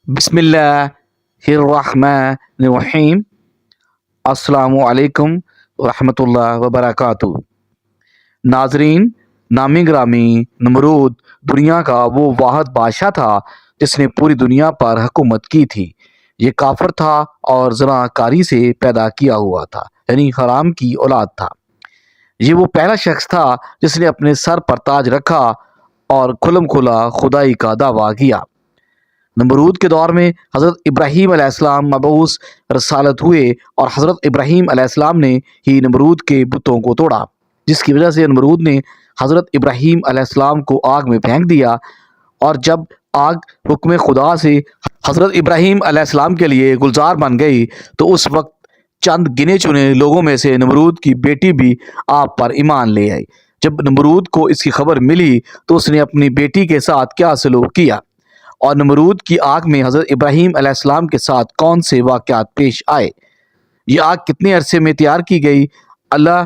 بسم اللہ الرحمن الرحیم۔ السلام علیکم ورحمۃ اللہ وبرکاتہ۔ ناظرین، نامی گرامی، نمرود دنیا کا وہ واحد بادشاہ تھا جس نے پوری دنیا پر حکومت کی تھی۔ یہ کافر تھا اور زنا کاری سے پیدا کیا ہوا تھا، یعنی حرام کی اولاد تھا۔ یہ وہ پہلا شخص تھا جس نے اپنے سر پر تاج رکھا اور کھلم کھلا خدائی کا دعویٰ کیا۔ نمرود کے دور میں حضرت ابراہیم علیہ السلام مبعوث رسالت ہوئے اور حضرت ابراہیم علیہ السلام نے ہی نمرود کے بتوں کو توڑا، جس کی وجہ سے نمرود نے حضرت ابراہیم علیہ السلام کو آگ میں پھینک دیا، اور جب آگ حکم خدا سے حضرت ابراہیم علیہ السلام کے لیے گلزار بن گئی تو اس وقت چند گنے چنے لوگوں میں سے نمرود کی بیٹی بھی آپ پر ایمان لے آئی۔ جب نمرود کو اس کی خبر ملی تو اس نے اپنی بیٹی کے ساتھ کیا سلوک کیا، اور نمرود کی آگ میں حضرت ابراہیم علیہ السلام کے ساتھ کون سے واقعات پیش آئے، یہ آگ کتنے عرصے میں تیار کی گئی، اللہ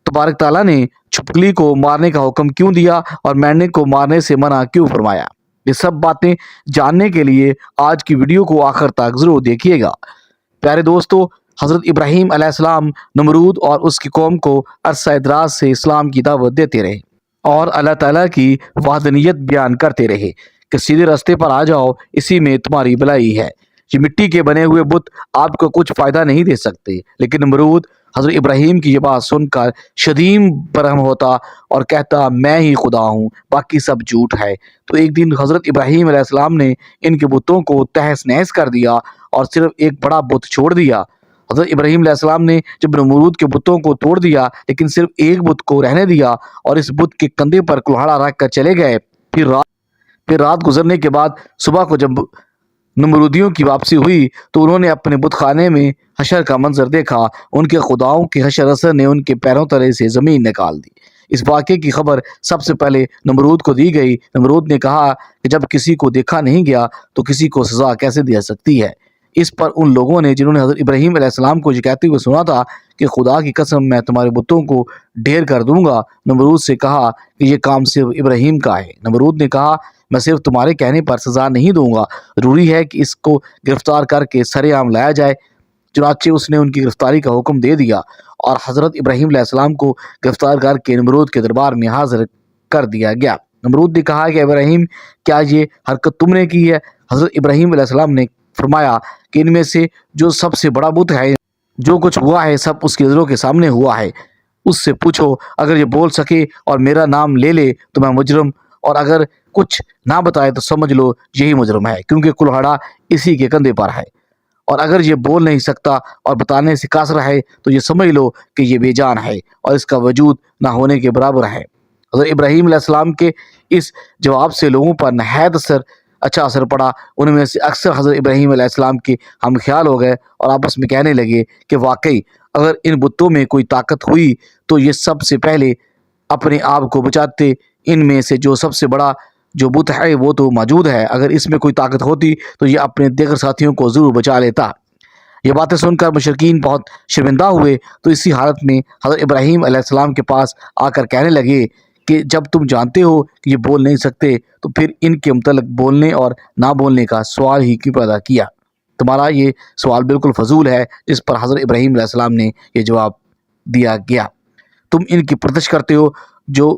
تبارک تعالیٰ نے چھپکلی کو مارنے کا حکم کیوں دیا اور مینڈک کو مارنے سے منع کیوں فرمایا، یہ سب باتیں جاننے کے لیے آج کی ویڈیو کو آخر تک ضرور دیکھیے گا۔ پیارے دوستو، حضرت ابراہیم علیہ السلام نمرود اور اس کی قوم کو عرصہ دراز سے اسلام کی دعوت دیتے رہے اور اللہ تعالیٰ کی وحدانیت بیان کرتے رہے کہ سیدھے راستے پر آ جاؤ، اسی میں تمہاری بھلائی ہے۔ یہ مٹی کے بنے ہوئے بت آپ کو کچھ فائدہ نہیں دے سکتے، لیکن نمرود حضرت ابراہیم کی یہ بات سن کر شدید برہم ہوتا اور کہتا، میں ہی خدا ہوں، باقی سب جھوٹ ہے۔ تو ایک دن حضرت ابراہیم علیہ السلام نے ان کے بتوں کو تہس نہس کر دیا اور صرف ایک بڑا بت چھوڑ دیا۔ حضرت ابراہیم علیہ السلام نے جب نمرود کے بتوں کو توڑ دیا لیکن صرف ایک بت کو رہنے دیا اور اس بت کے کندھے پر کلہاڑا رکھ کر چلے گئے۔ پھر رات گزرنے کے بعد صبح کو جب نمرودیوں کی واپسی ہوئی تو انہوں نے اپنے بت خانے میں حشر کا منظر دیکھا۔ ان کے خداؤں کے حشر اثر نے ان کے پیروں تلے سے زمین نکال دی۔ اس واقعے کی خبر سب سے پہلے نمرود کو دی گئی۔ نمرود نے کہا کہ جب کسی کو دیکھا نہیں گیا تو کسی کو سزا کیسے دی سکتی ہے۔ اس پر ان لوگوں نے جنہوں نے حضرت ابراہیم علیہ السلام کو یہ کہتے ہوئے سنا تھا کہ خدا کی قسم میں تمہارے بتوں کو ڈھیر کر دوں گا، نمرود سے کہا کہ یہ کام صرف ابراہیم کا ہے۔ نمرود نے کہا، میں صرف تمہارے کہنے پر سزا نہیں دوں گا، ضروری ہے کہ اس کو گرفتار کر کے سر عام لایا جائے۔ چنانچہ اس نے ان کی گرفتاری کا حکم دے دیا اور حضرت ابراہیم علیہ السلام کو گرفتار کر کے نمرود کے دربار میں حاضر کر دیا گیا۔ نمرود نے کہا کہ ابراہیم، کیا یہ حرکت تم نے کی ہے؟ حضرت ابراہیم علیہ السلام نے فرمایا کہ ان میں سے جو سب سے بڑا بت ہے، جو کچھ ہوا ہے سب اس کی نظروں کے سامنے ہوا ہے، اس سے پوچھو، اگر یہ بول سکے اور میرا نام لے لے تو میں مجرم، اور اگر کچھ نہ بتائے تو سمجھ لو یہی مجرم ہے، کیونکہ کلہاڑا اسی کے کندھے پر ہے، اور اگر یہ بول نہیں سکتا اور بتانے سے قاصر ہے تو یہ سمجھ لو کہ یہ بے جان ہے اور اس کا وجود نہ ہونے کے برابر ہے۔ حضرت ابراہیم علیہ السلام کے اس جواب سے لوگوں پر نہایت اچھا اثر پڑا۔ ان میں سے اکثر حضرت ابراہیم علیہ السلام کے ہم خیال ہو گئے اور آپس میں کہنے لگے کہ واقعی اگر ان بتوں میں کوئی طاقت ہوئی تو یہ سب سے پہلے اپنے آپ کو بچاتے۔ ان میں سے جو سب سے بڑا جو بت ہے وہ تو موجود ہے، اگر اس میں کوئی طاقت ہوتی تو یہ اپنے دیگر ساتھیوں کو ضرور بچا لیتا۔ یہ باتیں سن کر مشرکین بہت شرمندہ ہوئے، تو اسی حالت میں حضرت ابراہیم علیہ السلام کے پاس آ کر کہنے لگے کہ جب تم جانتے ہو کہ یہ بول نہیں سکتے تو پھر ان کے متعلق بولنے اور نہ بولنے کا سوال ہی کیوں پیدا کیا؟ تمہارا یہ سوال بالکل فضول ہے۔ جس پر حضرت ابراہیم علیہ السلام نے یہ جواب دیا گیا، تم ان کی پرستش کرتے ہو جو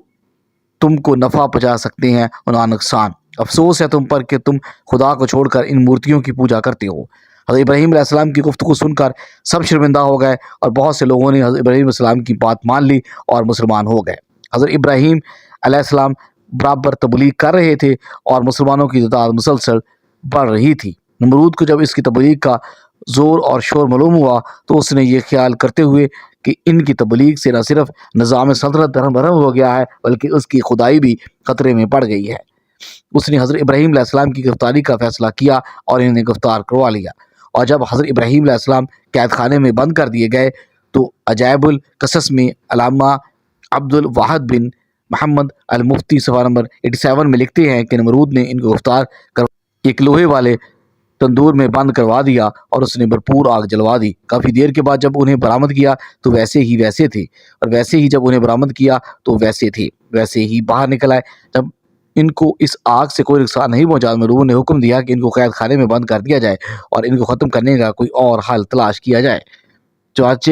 تم کو نفع پہنچا سکتے ہیں اور نہ نقصان۔ افسوس ہے تم پر کہ تم خدا کو چھوڑ کر ان مورتیوں کی پوجا کرتے ہو۔ حضرت ابراہیم علیہ السلام کی گفتگو سن کر سب شرمندہ ہو گئے اور بہت سے لوگوں نے حضرت ابراہیم علیہ السلام کی بات مان لی اور مسلمان ہو گئے۔ حضرت ابراہیم علیہ السلام برابر تبلیغ کر رہے تھے اور مسلمانوں کی تعداد مسلسل بڑھ رہی تھی۔ نمرود کو جب اس کی تبلیغ کا زور اور شور معلوم ہوا تو اس نے یہ خیال کرتے ہوئے کہ ان کی تبلیغ سے نہ صرف نظام سلطنت دھرم بھرم ہو گیا ہے بلکہ اس کی خدائی بھی خطرے میں پڑ گئی ہے، اس نے حضرت ابراہیم علیہ السلام کی گرفتاری کا فیصلہ کیا اور انہیں گرفتار کروا لیا۔ اور جب حضرت ابراہیم علیہ السلام قید خانے میں بند کر دیے گئے تو عجائب القصص میں علامہ عبد الواحد بن محمد المفتی صفحہ نمبر 87 میں لکھتے ہیں کہ نمرود نے ان کو گرفتار کر ایک لوہے والے تندور میں بند کروا دیا اور اس نے بھرپور آگ جلوا دی۔ کافی دیر کے بعد جب انہیں برآمد کیا تو ویسے ہی تھے، اور ویسے ہی جب انہیں برآمد کیا تو ویسے ہی باہر نکل آئے۔ جب ان کو اس آگ سے کوئی نقصان نہیں پہنچا، نمرود نے حکم دیا کہ ان کو قید خانے میں بند کر دیا جائے اور ان کو ختم کرنے کا کوئی اور حل تلاش کیا جائے۔ چنانچہ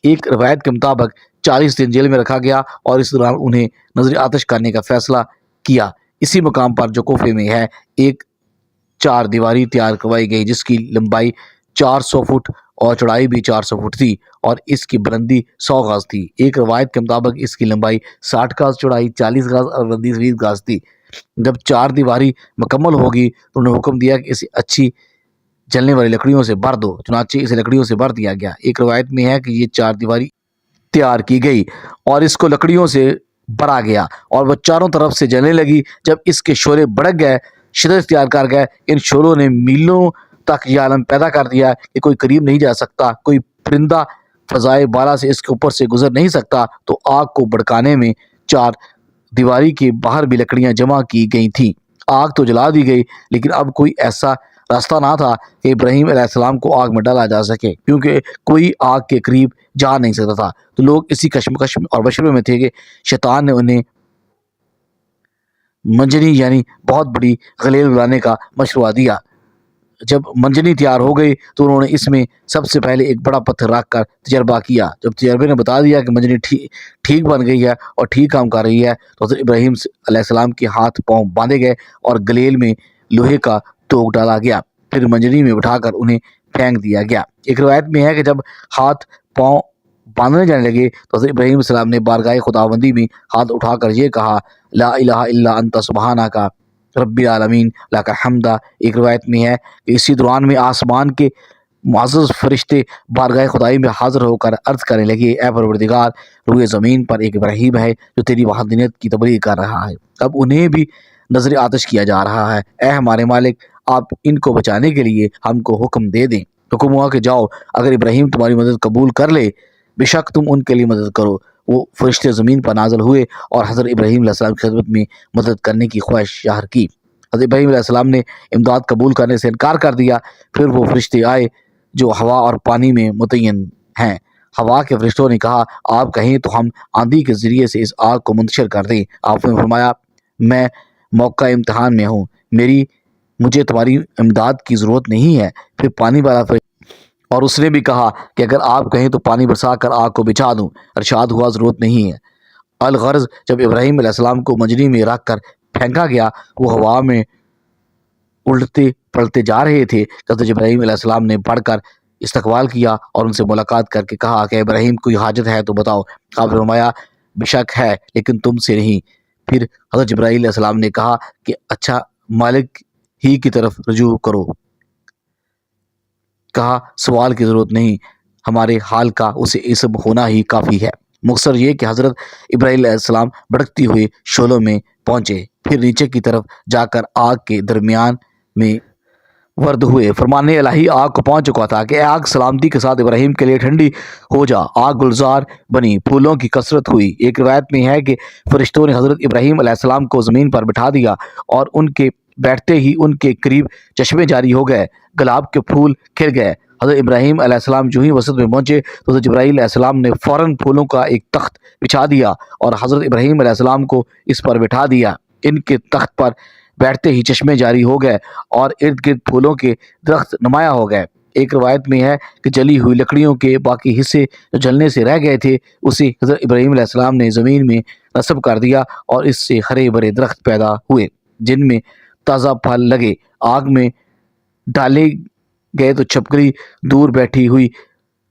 ایک روایت کے مطابق 40 دن جیل میں رکھا گیا اور اس دوران انہیں نظر آتش کرنے کا فیصلہ کیا۔ اسی مقام پر جو کوفے میں ہے ایک 4 دیواری تیار کروائی گئی جس کی لمبائی 400 فٹ اور چوڑائی بھی 400 فٹ تھی اور اس کی بلندی 100 گز تھی۔ ایک روایت کے مطابق اس کی لمبائی 60 گز، چوڑائی 40 گز اور بلندی 20 گز تھی۔ جب 4 دیواری مکمل ہوگی تو انہوں نے حکم دیا کہ اسے اچھی جلنے والی لکڑیوں سے بھر دو، چنانچہ اسے لکڑیوں سے بھر دیا گیا۔ ایک روایت میں ہے کہ یہ 4 دیواری تیار کی گئی اور اس کو لکڑیوں سے بھرا گیا اور وہ چاروں طرف سے جلنے لگی۔ جب اس کے شعلے بھڑک گئے، شدت اختیار کر گئے، ان شعلوں نے میلوں تک یہ عالم پیدا کر دیا کہ کوئی قریب نہیں جا سکتا، کوئی پرندہ فضائے بالا سے اس کے اوپر سے گزر نہیں سکتا۔ تو آگ کو بھڑکانے میں 4 دیواری کے باہر بھی لکڑیاں جمع کی گئی تھیں۔ آگ تو جلا دی گئی لیکن اب کوئی ایسا راستہ نہ تھا کہ ابراہیم علیہ السلام کو آگ میں ڈالا جا سکے، کیونکہ کوئی آگ کے قریب جا نہیں سکتا تھا۔ تو لوگ اسی کشمکش اور مشورے میں تھے کہ شیطان نے انہیں منجنی یعنی بہت بڑی غلیل بنانے کا مشورہ دیا۔ جب منجنی تیار ہو گئی تو انہوں نے اس میں سب سے پہلے ایک بڑا پتھر رکھ کر تجربہ کیا۔ جب تجربے نے بتا دیا کہ منجنی ٹھیک بن گئی ہے اور ٹھیک کام کر رہی ہے تو حضرت ابراہیم علیہ السلام کے ہاتھ پاؤں باندھے گئے اور گلیل میں لوہے کا توق ڈالا گیا، پھر منجنی میں بٹھا کر انہیں پھینک دیا گیا۔ ایک روایت میں ہے کہ جب ہاتھ پاؤں باندھنے جانے لگے تو حضرت ابراہیم علیہ السلام نے بارگاہ خداوندی میں ہاتھ اٹھا کر یہ کہا، لا الہ الا انت سبحانک رب العالمین لک الحمد۔ ایک روایت میں ہے کہ اسی دوران میں آسمان کے معزز فرشتے بارگاہ خدائی میں حاضر ہو کر عرض کرنے لگے، اے پروردگار، روئے زمین پر ایک ابراہیم ہے جو تیری وحدانیت کی تبلیغ کر رہا ہے، اب انہیں بھی نظر آتش کیا جا رہا ہے۔ اے ہمارے مالک، آپ ان کو بچانے کے لیے ہم کو حکم دے دیں۔ حکم ہوا کہ جاؤ، اگر ابراہیم تمہاری مدد قبول کر لے بے شک تم ان کے لیے مدد کرو۔ وہ فرشتے زمین پر نازل ہوئے اور حضرت ابراہیم علیہ السلام کی خدمت میں مدد کرنے کی خواہش ظاہر کی۔ حضرت ابراہیم علیہ السلام نے امداد قبول کرنے سے انکار کر دیا۔ پھر وہ فرشتے آئے جو ہوا اور پانی میں متعین ہیں۔ ہوا کے فرشتوں نے کہا، آپ کہیں تو ہم آندھی کے ذریعے سے اس آگ کو منتشر کر دیں۔ آپ نے فرمایا، میں موقع امتحان میں ہوں، مجھے تمہاری امداد کی ضرورت نہیں ہے۔ پھر پانی والا فرشتہ اور اس نے بھی کہا کہ اگر آپ کہیں تو پانی برسا کر آگ کو بجھا دوں۔ ارشاد ہوا، ضرورت نہیں ہے۔ الغرض جب ابراہیم علیہ السلام کو منجنی میں رکھ کر پھینکا گیا، وہ ہوا میں الٹتے پلٹتے جا رہے تھے۔ حضرت ابراہیم علیہ السلام نے بڑھ کر استقبال کیا اور ان سے ملاقات کر کے کہا کہ ابراہیم کوئی حاجت ہے تو بتاؤ۔ آپ نے فرمایا، بے شک ہے لیکن تم سے نہیں۔ پھر حضرت جبرائیل علیہ السلام نے کہا کہ اچھا، مالک ہی کی طرف رجوع کرو۔ کہا، سوال کی ضرورت نہیں، ہمارے حال کا اسے علم ہونا ہی کافی ہے۔ مختصر یہ کہ حضرت ابراہیم علیہ السلام بھڑکتی ہوئے شعلوں میں پہنچے، پھر نیچے کی طرف جا کر آگ کے درمیان میں ورد ہوئے۔ فرمان الہی آگ کو پہنچ چکا تھا کہ اے آگ، سلامتی کے ساتھ ابراہیم کے لیے ٹھنڈی ہو جا۔ آگ گلزار بنی، پھولوں کی کثرت ہوئی۔ ایک روایت میں ہے کہ فرشتوں نے حضرت ابراہیم علیہ السلام کو زمین پر بٹھا دیا اور ان کے بیٹھتے ہی ان کے قریب چشمے جاری ہو گئے، گلاب کے پھول کھل گئے۔ حضرت ابراہیم علیہ السلام جو ہی وسط میں پہنچے تو حضرت جبرائیل علیہ السلام نے فوراً پھولوں کا ایک تخت بچھا دیا اور حضرت ابراہیم علیہ السلام کو اس پر بٹھا دیا۔ ان کے تخت پر بیٹھتے ہی چشمے جاری ہو گئے اور ارد گرد پھولوں کے درخت نمایاں ہو گئے۔ ایک روایت میں ہے کہ جلی ہوئی لکڑیوں کے باقی حصے جو جلنے سے رہ گئے تھے اسے حضرت ابراہیم علیہ السلام نے زمین میں نصب کر دیا اور اس سے ہرے بھرے درخت پیدا ہوئے جن میں تازہ پھل لگے۔ آگ میں ڈالے گئے تو چھپکلی دور بیٹھی ہوئی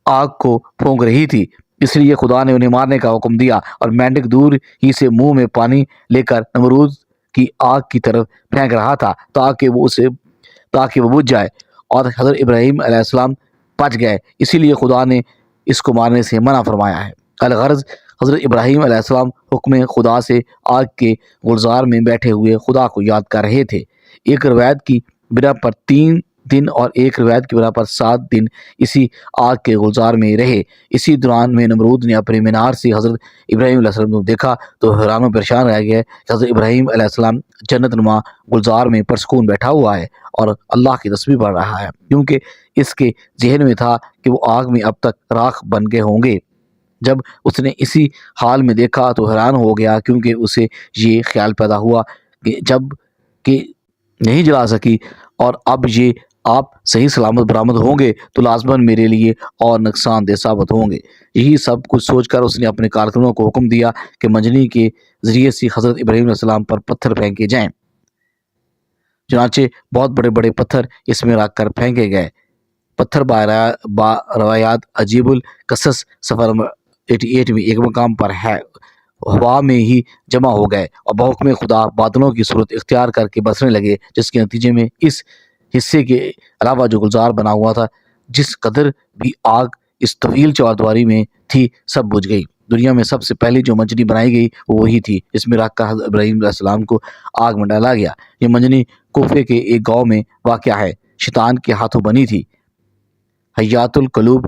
آگ کو پھونک رہی تھی، اس لیے خدا نے انہیں مارنے کا حکم دیا، اور مینڈک دور ہی سے منہ میں پانی لے کر نمرود کی آگ کی طرف پھینک رہا تھا تاکہ وہ بجھ جائے، اور حضرت ابراہیم علیہ السلام بچ گئے، اسی لیے خدا نے اس کو مارنے سے منع فرمایا ہے۔ الغرض حضرت ابراہیم علیہ السلام حکم خدا سے آگ کے گلزار میں بیٹھے ہوئے خدا کو یاد کر رہے تھے۔ ایک روایت کی بنا پر 3 دن اور ایک روایت کی بنا پر 7 دن اسی آگ کے گلزار میں رہے۔ اسی دوران میں نمرود نے اپنے مینار سے حضرت ابراہیم علیہ السلام کو دیکھا تو حیران و پریشان رہ گئے کہ حضرت ابراہیم علیہ السلام جنت نما گلزار میں پرسکون بیٹھا ہوا ہے اور اللہ کی تسبیح پڑھ رہا ہے، کیونکہ اس کے ذہن میں تھا کہ وہ آگ میں اب تک راکھ بن گئے ہوں گے۔ جب اس نے اسی حال میں دیکھا تو حیران ہو گیا، کیونکہ اسے یہ خیال پیدا ہوا کہ جب کہ نہیں جلا سکی، اور اب یہ آپ صحیح سلامت برآمد ہوں گے تو لازماً میرے لیے اور نقصان دہ ثابت ہوں گے۔ یہی سب کچھ سوچ کر اس نے اپنے کارکنوں کو حکم دیا کہ منجنی کے ذریعے سے حضرت ابراہیم علیہ السلام پر پتھر پھینکے جائیں۔ چنانچہ بہت بڑے بڑے پتھر اس میں رکھ کر پھینکے گئے۔ پتھر با روایات عجیب القصص صفحہ نمبر 88 میں ایک مقام پر ہے، ہوا میں ہی جمع ہو گئے اور بحکم خدا بادلوں کی صورت اختیار کر کے برسنے لگے، جس کے نتیجے میں اس حصے کے علاوہ جو گلزار بنا ہوا تھا، جس قدر بھی آگ اس طویل چہاردواری میں تھی، سب بجھ گئی۔ دنیا میں سب سے پہلی جو منجنی بنائی گئی وہ وہی تھی جس میں رکھ کر حضرت ابراہیم علیہ السلام کو آگ میں ڈالا گیا۔ یہ منجنی کوفے کے ایک گاؤں میں واقع ہے، شیطان کے ہاتھوں بنی تھی، حیات القلوب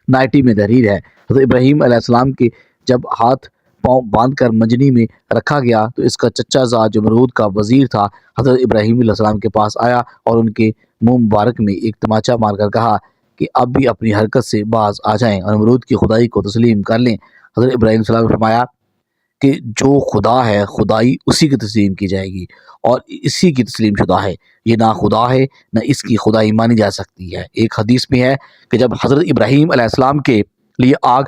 90 میں تحریر ہے۔ حضرت ابراہیم علیہ السلام کے جب ہاتھ پاؤں باندھ کر منجنی میں رکھا گیا تو اس کا چچا زاد جو نمرود کا وزیر تھا، حضرت ابراہیم علیہ السلام کے پاس آیا اور ان کے منہ مبارک میں ایک تماچا مار کر کہا کہ اب بھی اپنی حرکت سے باز آ جائیں اور نمرود کی خدائی کو تسلیم کر لیں۔ حضرت ابراہیم علیہ السلام نے فرمایا کہ جو خدا ہے خدائی اسی کی تسلیم کی جائے گی اور اسی کی تسلیم شدہ ہے، یہ نہ خدا ہے نہ اس کی خدائی مانی جا سکتی ہے۔ ایک حدیث میں ہے کہ جب حضرت ابراہیم علیہ السلام کے لیے آگ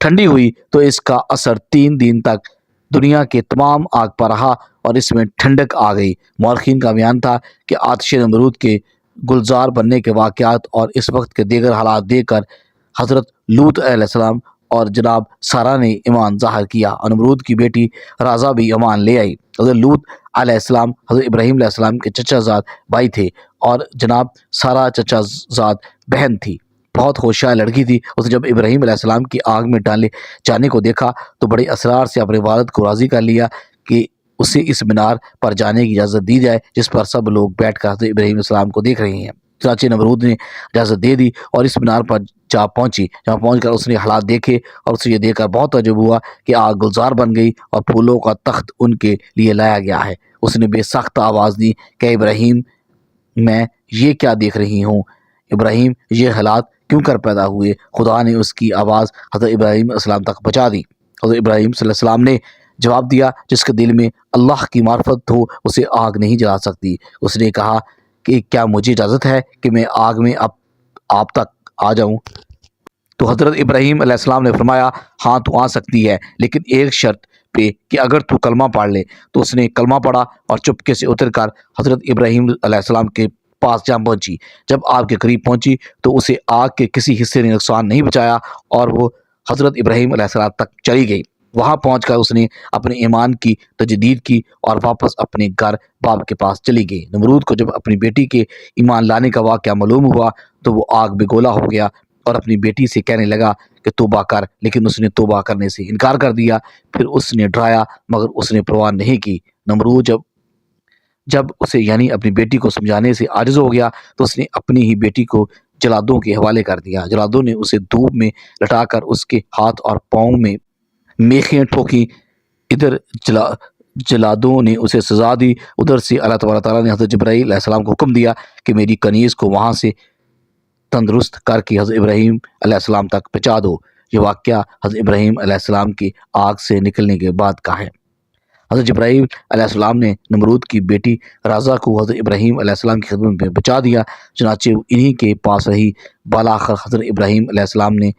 ٹھنڈی ہوئی تو اس کا اثر 3 دن تک دنیا کے تمام آگ پر رہا اور اس میں ٹھنڈک آ گئی۔ مورخین کا بیان تھا کہ آتش نمرود کے گلزار بننے کے واقعات اور اس وقت کے دیگر حالات دیکھ کر حضرت لوط علیہ السلام اور جناب سارہ نے ایمان ظاہر کیا اور نمرود کی بیٹی رازہ بھی ایمان لے آئی۔ حضرت لوط علیہ السلام حضرت ابراہیم علیہ السلام کے چچا زاد بھائی تھے اور جناب سارہ چچا زاد بہن تھی۔ بہت ہوشیار لڑکی تھی۔ اس نے جب ابراہیم علیہ السلام کی آگ میں ڈالے جانے کو دیکھا تو بڑے اسرار سے اپنے والد کو راضی کر لیا کہ اسے اس مینار پر جانے کی اجازت دی جائے جس پر سب لوگ بیٹھ کر حضرت ابراہیم علیہ السلام کو دیکھ رہے ہیں۔ چنانچہ نمرود نے اجازت دے دی اور اس مینار پر جا پہنچی، جہاں پہنچ کر اس نے حالات دیکھے اور اسے یہ دیکھ کر بہت تعجب ہوا کہ آگ گلزار بن گئی اور پھولوں کا تخت ان کے لیے لایا گیا ہے۔ اس نے بے سخت آواز دی کہ ابراہیم، میں یہ کیا دیکھ رہی ہوں؟ ابراہیم، یہ حالات کیوں کر پیدا ہوئے؟ خدا نے اس کی آواز حضرت ابراہیم علیہ السلام تک پہنچا دی۔ حضرت ابراہیم صلی اللہ علیہ وسلم نے جواب دیا، جس کے دل میں اللہ کی معرفت ہو اسے آگ نہیں جلا سکتی۔ اس نے کہا کہ کیا مجھے اجازت ہے کہ میں آگ میں آپ تک آ جاؤں؟ تو حضرت ابراہیم علیہ السلام نے فرمایا، ہاں تو آ سکتی ہے، لیکن ایک شرط پہ کہ اگر تو کلمہ پڑھ لے۔ تو اس نے کلمہ پڑھا اور چپکے سے اتر کر حضرت ابراہیم علیہ السلام کے پاس جا پہنچی۔ جب آپ کے قریب پہنچی تو اسے آگ کے کسی حصے نے نقصان نہیں پہنچایا اور وہ حضرت ابراہیم علیہ السلام تک چلی گئی۔ وہاں پہنچ کر اس نے اپنے ایمان کی تجدید کی اور واپس اپنے گھر باپ کے پاس چلی گئی۔ نمرود کو جب اپنی بیٹی کے ایمان لانے کا واقعہ معلوم ہوا تو وہ آگ بے گولہ ہو گیا اور اپنی بیٹی سے کہنے لگا کہ توبہ کر، لیکن اس نے توبہ کرنے سے انکار کر دیا۔ پھر اس نے ڈرایا مگر اس نے پرواہ نہیں کی۔ نمرود جب اسے یعنی اپنی بیٹی کو سمجھانے سے عاجز ہو گیا تو اس نے اپنی ہی بیٹی کو جلادوں کے حوالے کر دیا۔ جلادوں نے اسے دھوپ میں لٹا کر اس کے ہاتھ اور پاؤں میں میخیں ٹھوکیں۔ ادھر جلادوں نے اسے سزا دی، ادھر سے اللہ تعالیٰ نے حضرت جبرائیل علیہ السلام کو حکم دیا کہ میری کنیز کو وہاں سے تندرست کر کے حضرت ابراہیم علیہ السلام تک پہنچا دو۔ یہ واقعہ حضرت ابراہیم علیہ السلام کی آگ سے نکلنے کے بعد کا ہے۔ حضرت جبرائیل علیہ السلام نے نمرود کی بیٹی رازہ کو حضرت ابراہیم علیہ السلام کی خدمت میں بچا دیا، چنانچہ انہی کے پاس رہی۔ بالآخر حضرت ابراہیم علیہ السلام نے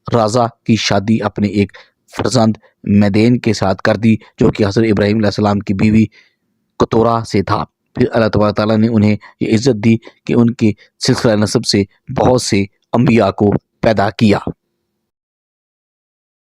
رازہ کی شادی اپنے ایک فرزند میدین کے ساتھ کر دی جو کہ حضرت ابراہیم علیہ السلام کی بیوی کتورہ سے تھا۔ پھر اللہ تعالیٰ نے انہیں یہ عزت دی کہ ان کے سلسلہ نسب سے بہت سے انبیاء کو پیدا کیا۔